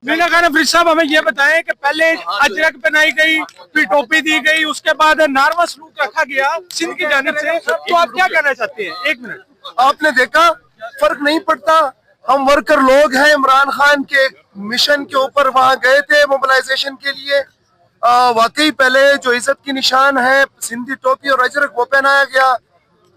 मीना खान अफरीद साहब, हमें ये बताएं कि पहले अजरक पहनाई गई, फिर टोपी दी गई, उसके बाद नार्मल सलूक रखा गया सिंध की जानिब से, तो आप क्या कहना चाहते हैं? एक मिनट। आपने देखा फर्क नहीं पड़ता, हम वर्कर लोग हैं, इमरान खान के मिशन के ऊपर वहाँ गए थे मोबिलाइजेशन के लिए। वाकई पहले जो इज्जत की निशान है सिंधी टोपी और अजरक वो पहनाया गया,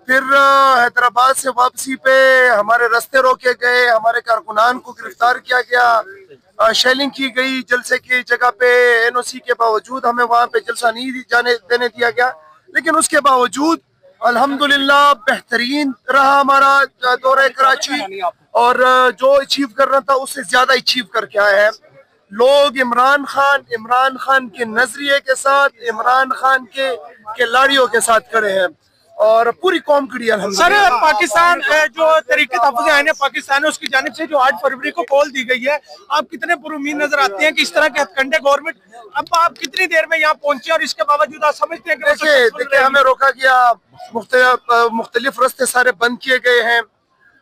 फिर हैदराबाद से वापसी पे हमारे रास्ते रोके गए, हमारे कारकुनान को गिरफ्तार किया गया, शेलिंग की गई जलसे की जगह पे। एनओसी के बावजूद हमें वहाँ पे जलसा नहीं जाने देने दिया गया, लेकिन उसके बावजूद अल्हम्दुलिल्लाह बेहतरीन रहा हमारा दौरा कराची, और जो अचीव करना था उससे ज्यादा अचीव करके आए हैं लोग। इमरान खान के नजरिए के साथ, इमरान खान के खिलाड़ियों के साथ खड़े हैं और पूरी कौम खड़ी है। सर, पाकिस्तान जो तरीके तहफ़्फ़ुज़ आईन पाकिस्तान है उसकी जानिब से जो 8 फरवरी को कॉल दी गई है, आप कितने पुरुमीद नजर आते हैं कि इस तरह के हथकंडे गवर्नमेंट, अब आप कितनी देर में यहाँ पहुंचे और इसके बावजूद आप समझते हैं कि देखिए हमें रोका गया, मुख्तलिफ रास्ते सारे बंद किए गए हैं,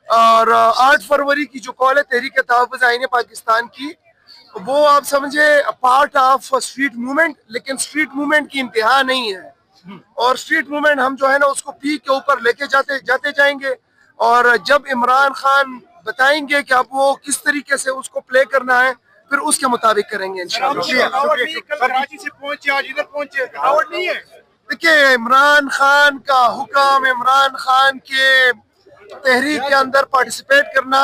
और 8 फरवरी की जो कॉल है तहरीक तहफ़्फ़ुज़ आईन पाकिस्तान की, वो आप समझे पार्ट ऑफ स्ट्रीट मूवमेंट, लेकिन स्ट्रीट मूवमेंट की इंतहा नहीं है, और स्ट्रीट मूवमेंट हम जो है ना उसको पीक के ऊपर लेके जाते जाएंगे, और जब इमरान खान बताएंगे कि अब वो किस तरीके से उसको प्ले करना है फिर उसके मुताबिक करेंगे इंशाअल्लाह। कराची से पहुंचे, आज इधर पहुंचे, थकावट नहीं है? देखिए इमरान खान का हुक्म, इमरान खान के तहरीक के अंदर पार्टिसिपेट करना,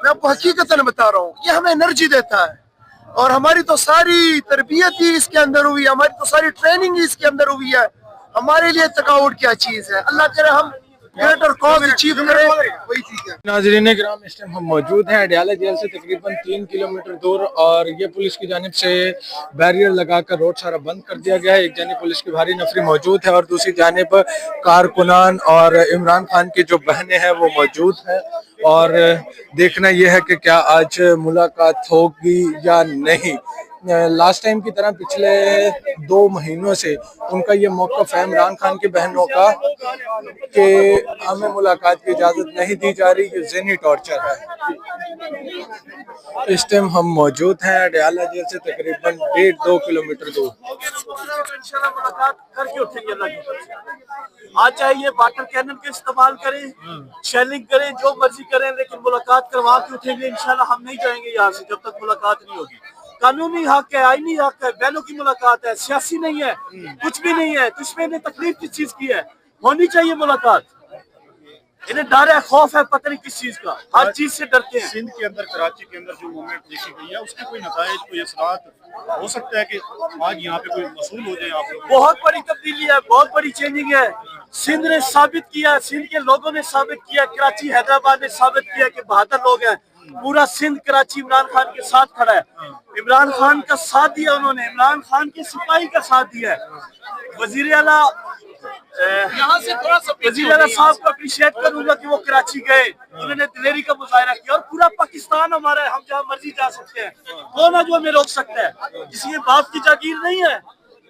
मैं आपको हकीकतन बता रहा हूँ, ये हमें एनर्जी देता है, और हमारी तो सारी तरबियत ही इसके अंदर हुई है, हमारी तो सारी ट्रेनिंग ही इसके अंदर हुई है। हमारे लिए थकावट क्या चीज है? अल्लाह करे हम ग्रेटर कॉज अचीव करें, वही चीज है। नाज़रीन किराम, इस टाइम हम मौजूद हैं अडयाला जेल से तकरीबन 3 किलोमीटर दूर, और ये पुलिस की जानिब से बैरियर लगाकर रोड सारा बंद कर दिया गया है। एक जानिब पुलिस की भारी नफरी मौजूद है और दूसरी जानिब कारकुनान और इमरान खान की जो बहनें हैं वो मौजूद हैं, और देखना यह है कि क्या आज मुलाकात होगी या नहीं। लास्ट टाइम की तरह पिछले 2 महीनों से उनका ये मौक़िफ़ है इमरान खान की बहनों का कि हमें मुलाकात की इजाज़त नहीं दी जा रही, ये ज़हनी टॉर्चर है। इस टाइम हम मौजूद हैं अडयाला जेल से तकरीबन 1.5-2 किलोमीटर दूर। मुलाकात करके उठेंगे अल्लाह की। आज चाहिए वाटर कैनन के इस्तेमाल करें, शेलिंग करें, जो मर्जी करें, लेकिन मुलाकात करवा के उठेंगे इंशाल्लाह। हम नहीं जाएंगे यहाँ से जब तक मुलाकात नहीं होगी। कानूनी हक है, आईनी हक है, बहनों की मुलाकात है, सियासी नहीं है, कुछ भी नहीं है। तो इसमें इन्हें तकलीफ किस चीज की है? होनी चाहिए मुलाकात। इन्हें डर है, खौफ है, पता नहीं किस चीज का, हर चीज से डरते हैं। सिंध के अंदर, कराची के अंदर जो मूवमेंट देखी गई है उसके कोई नताइज, कोई असरात हो सकता है कि आज यहाँ पे कोई मसूल हो जाए? आप बहुत बड़ी तब्दीली है, बहुत बड़ी चेंजिंग है। सिंध ने साबित किया, सिंध के लोगों ने साबित किया, कराची हैदराबाद ने साबित किया कि बहादुर लोग हैं। पूरा सिंध कराची इमरान खान के साथ खड़ा है, इमरान खान का साथ दिया उन्होंने, इमरान खान के सिपाही का साथ दिया है। वजीर आला साहब को अप्रिशिएट करूंगा कि वो कराची गए, उन्होंने दिलेरी का मुजाहरा किया, और पूरा पाकिस्तान हमारा है, हम जहाँ मर्जी जा सकते हैं, कौन है जो हमें रोक सकता है? इसलिए बाप की जागीर नहीं है।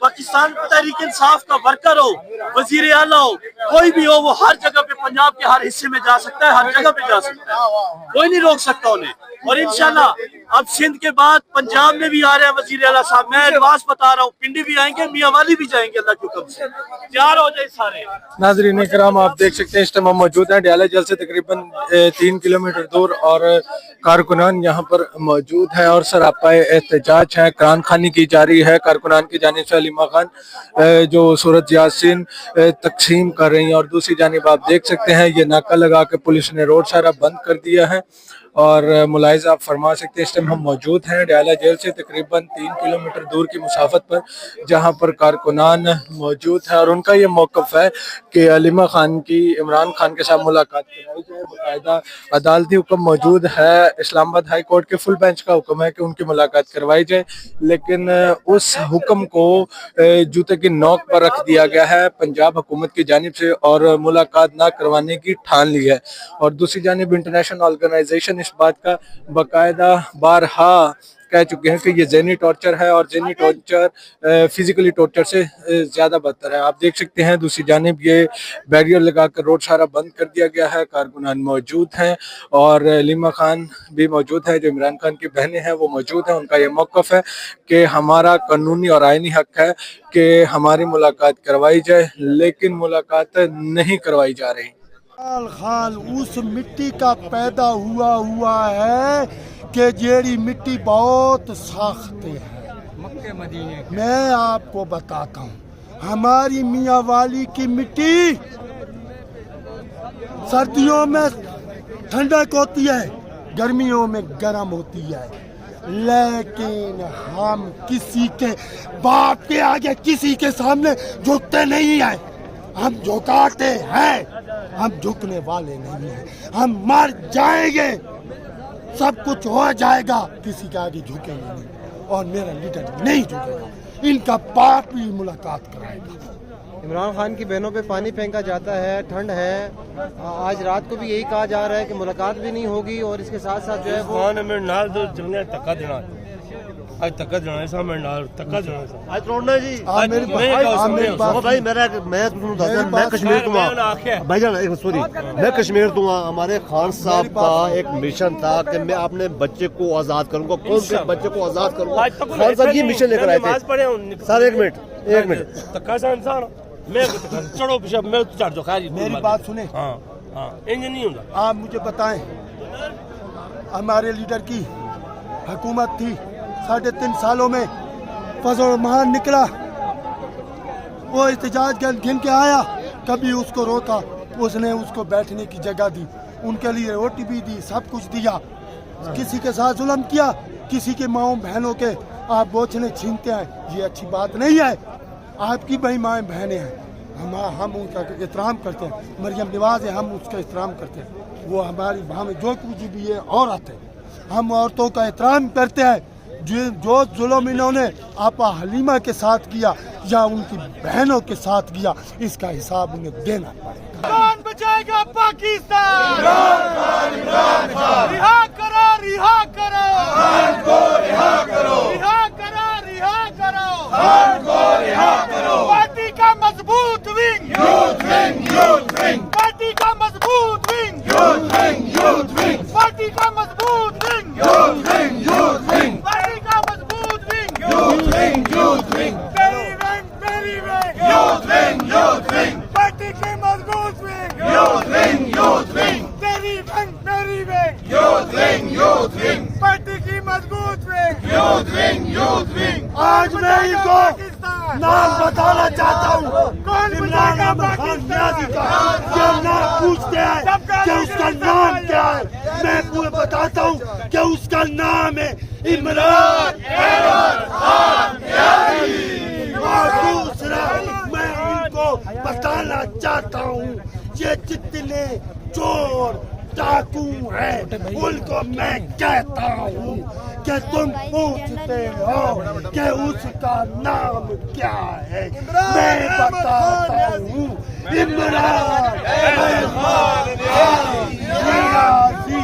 पाकिस्तान तहरीक इंसाफ का वर्कर हो, वजीर आला हो, कोई भी हो, वो हर जगह पे, पंजाब के हर हिस्से में जा सकता है, हर जगह पे जा सकता है, कोई नहीं रोक सकता उन्हें। और इंशाल्लाह अब सिंध के बाद पंजाब में भी आ रहे हैं वजीर आला साहब, मैं एडवांस बता रहा हूँ, पिंडी भी आएंगे, मियां वाली भी जाएंगे, अल्लाह के हुक्म से तैयार हो जाए सारे। नाज़रीन किराम, आप देख सकते हैं इस टाइम हम मौजूद हैं अडयाला जेल से तकरीबन 3 किलोमीटर दूर, और कारकुनान यहाँ पर मौजूद है और सरापा एहतजाज है, कुरान खानी की जा रही है। कारकुनान की जानिब से अलीमा खान जो सूरत यासीन तकसीम कर रही हैं, और दूसरी जानिब आप देख सकते हैं ये नाका लगा के पुलिस ने रोड सारा बंद कर दिया है। और मुलाहिज़ा आप फरमा सकते हैं इस टाइम हम मौजूद हैं अडयाला जेल से तकरीबन 3 किलोमीटर दूर की मुसाफत पर, जहां पर कारकुनान मौजूद है, और उनका ये मौक़िफ़ है कि अलीमा खान की इमरान खान के साथ मुलाकात कराई जाए। बाकायदा अदालती हुक्म मौजूद है, इस्लामाबाद हाई कोर्ट के फुल बेंच का हुक्म है कि उनकी मुलाकात करवाई जाए, लेकिन उस हुक्म को जूते की नोक पर रख दिया गया है पंजाब हुकूमत की जानिब से, और मुलाकात ना करवाने की ठान ली है। और दूसरी जानिब इंटरनेशनल ऑर्गेनाइजेशन इस बात का बाकायदा बारहा कह चुके हैं कि ये ज़हनी टॉर्चर है और ज़हनी टॉर्चर फिजिकली टॉर्चर से ज़्यादा बदतर है। आप देख सकते हैं दूसरी जानिब ये बैरियर लगाकर रोड सारा बंद कर दिया गया है, कारकुनान मौजूद हैं और लीमा खान भी मौजूद है, जो इमरान खान की बहनें हैं वो मौजूद हैं। उनका ये मौक़िफ़ है कि हमारा कानूनी और आइनी हक़ है कि हमारी मुलाकात करवाई जाए, लेकिन मुलाकात नहीं करवाई जा रही। इमरान खान उस मिट्टी का पैदा हुआ है कि जेड़ी मिट्टी बहुत सख्त है। मैं आपको बताता हूँ, हमारी मियाँ वाली की मिट्टी सर्दियों में ठंडक होती है, गर्मियों में गर्म होती है, लेकिन हम किसी के बाप के आगे किसी के सामने झुकते नहीं हैं। हम झुकाते हैं, हम झुकने वाले नहीं हैं। हम मर जाएंगे, सब कुछ हो जाएगा, किसी के आगे झुकेंगे नहीं और मेरा लीडर नहीं झुकेगा। इनका बाप भी मुलाकात कराएगा। इमरान खान की बहनों पे पानी फेंका जाता है, ठंड है, आज रात को भी यही कहा जा रहा है कि मुलाकात भी नहीं होगी और इसके साथ साथ जो है वो मेरे नाल तो चलने धक्का देना, आज धक्का देना है साहब, मेरे नाल धक्का देना आज तोड़ना जी। भाई मैं कश्मीर तो भाईजान एक सॉरी मैं कश्मीर तो हमारे खान साहब का एक मिशन था कि मैं अपने बच्चे को आजाद करूंगा। कौन से बच्चे को आजाद करूंगा? खान साहब ये मिशन लेकर आए थे। सर एक मिनट धक्का सा इंसान मैं चढ़ो पीछे मैं चढ़ दो खाली मेरी बात सुने। हाँ इंजन नहीं होता। आप मुझे बताएं, हमारे लीडर की हुकूमत थी 3.5 सालों में, फजल रहमान निकला, वो एहतजाज गिन के आया, कभी उसको रोका, उसने उसको बैठने की जगह दी, उनके लिए रोटी भी दी, सब कुछ दिया। किसी के साथ जुल्म किया, किसी के माओ बहनों के आप बोझने छीनते हैं, ये अच्छी बात नहीं है। आपकी भाई माएँ बहनें हैं, हम उनका एहतराम करते हैं। मरियम नवाज है, हम उसका एहतराम करते हैं। वो हमारी हमें जो कुछ भी है औरत है, हम औरतों का एहतराम करते हैं। जो जुल्म इन्होंने आपा हलीमा के साथ किया या उनकी बहनों के साथ किया, इसका हिसाब उन्हें देना पड़ेगा। कौन बचाएगा पाकिस्तान? रिहा करो, रिहा करो, खान को रिहा करो, रिहा करो, रिहा करो, खान को रिहा करो। पार्टी का मजबूत wing, youth wing, youth wing, party का मजबूत wing, youth wing, youth wing, party का मजबूत wing, youth wing, youth wing, party का मजबूत wing, youth wing, youth wing, मेरी wing, youth wing, youth wing, party की मजबूत wing, youth wing, youth wing, मेरी wing, youth wing, youth wing, party की मजबूत wing, youth wing, youth wing. आज मैं इनको नाम बताना चाहता हूँ, इमरान खान न्याजी का। ये नाम पूछते हैं कि उसका नाम क्या है, मैं पूरे बताता हूँ कि उसका नाम है इमरान खान न्याजी। और दूसरा मैं इनको बताना चाहता हूँ, ये जितने चोर डाकू हैं उनको मैं कहता हूँ कि तुम पूछते हो कि उसका नाम क्या है, मैं बताता हूँ इमरान खान न्याजी।